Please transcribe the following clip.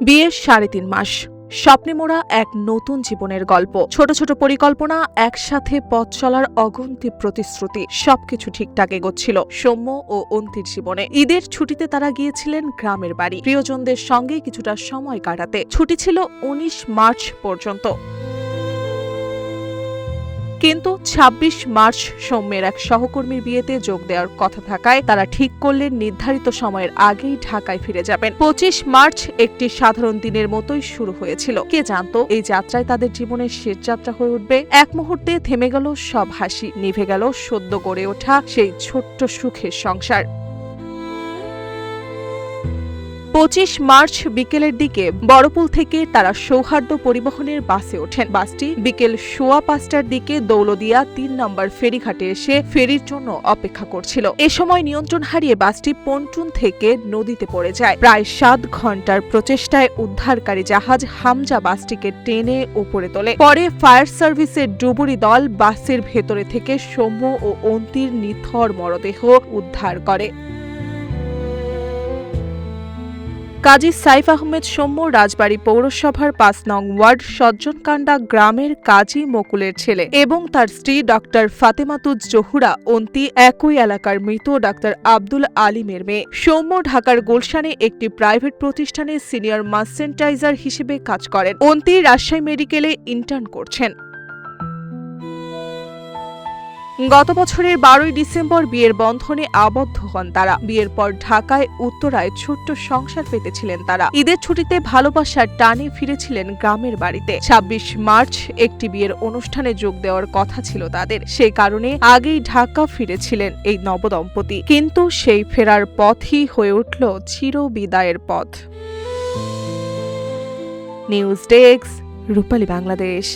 বিয়ের ৩.৫ মাস, স্বপ্নে মোড়া এক নতুন জীবনের গল্প। ছোট ছোট পরিকল্পনা, একসাথে পথ চলার অগন্তি প্রতিশ্রুতি, সবকিছু ঠিকঠাক এগোচ্ছিল সৌম্য ও অন্তির জীবনে। ঈদের ছুটিতে তারা গিয়েছিলেন গ্রামের বাড়ি, প্রিয়জনদের সঙ্গে কিছুটা সময় কাটাতে। ছুটি ছিল ১৯ মার্চ পর্যন্ত। কিন্তু ২৬ মার্চ সৌম্যের এক সহকর্মীর বিয়েতে যোগ দেওয়ার কথা থাকায় তারা ঠিক করলেন নির্ধারিত সময়ের আগেই ঢাকায় ফিরে যাবেন। ২৫ মার্চ একটি সাধারণ দিনের মতোই শুরু হয়েছিল। কে জানতো এই যাত্রায় তাদের জীবনের শেষ যাত্রা হয়ে উঠবে। এক মুহূর্তে থেমে গেল সব হাসি, নিভে গেল সদ্য গড়ে ওঠা সেই ছোট্ট সুখের সংসার। ২৫ মার্চ বিকেলের দিকে বড়পুল থেকে তারা সৌহার্দ্য পরিবহনের বাসে ওঠেন। বাসটি বিকেল ৫:১৫টার দিকে দৌলদিয়া ৩ নম্বর ফেরিঘাটে এসে ফেরির জন্য অপেক্ষা করছিল। এ সময় নিয়ন্ত্রণ হারিয়ে বাসটি পন্টুন থেকে নদীতে পড়ে যায়। প্রায় ৭ ঘন্টার প্রচেষ্টায় উদ্ধারকারী জাহাজ হামজা বাসটিকে টেনে উপরে তোলে। পরে ফায়ার সার্ভিসের ডুবুরি দল বাসের ভেতরে থেকে সৌম্য ও অন্তির নিথর মরদেহ উদ্ধার করে। কাজী সাইফ আহমেদ সৌম্য রাজবাড়ী পৌরসভার ৫ নং ওয়ার্ড সজ্জনকাণ্ডা গ্রামের কাজী মকুলের ছেলে এবং তার স্ত্রী ডক্টর ফাতেমাতুজ জহুরা অন্তি একই এলাকার মৃত ডক্টর আব্দুল আলিমের মেয়ে। সৌম্য ঢাকার গুলশানে একটি প্রাইভেট প্রতিষ্ঠানে সিনিয়র মার্চেন্টাইজার হিসেবে কাজ করেন। অন্তি রাজশাহী মেডিকেলে ইন্টার্ন করছেন। গত বছরের ১২ই ডিসেম্বর বিয়ের বন্ধনে আবদ্ধ হন তারা। বিয়ের পর ঢাকায় উত্তরায় ছোট্ট সংসার পেতেছিলেন তারা। ঈদের ছুটিতে ভালোবাসার টানে ফিরেছিলেন গ্রামের বাড়িতে। ২৬ মার্চ একটি বিয়ের অনুষ্ঠানে যোগ দেওয়ার কথা ছিল তাদের। সেই কারণে আগেই ঢাকা ফিরেছিলেন এই নবদম্পতি। কিন্তু সেই ফেরার পথই হয়ে উঠল চিরবিদায়ের পথ। নিউজ ডেস্ক, রূপালী বাংলাদেশ।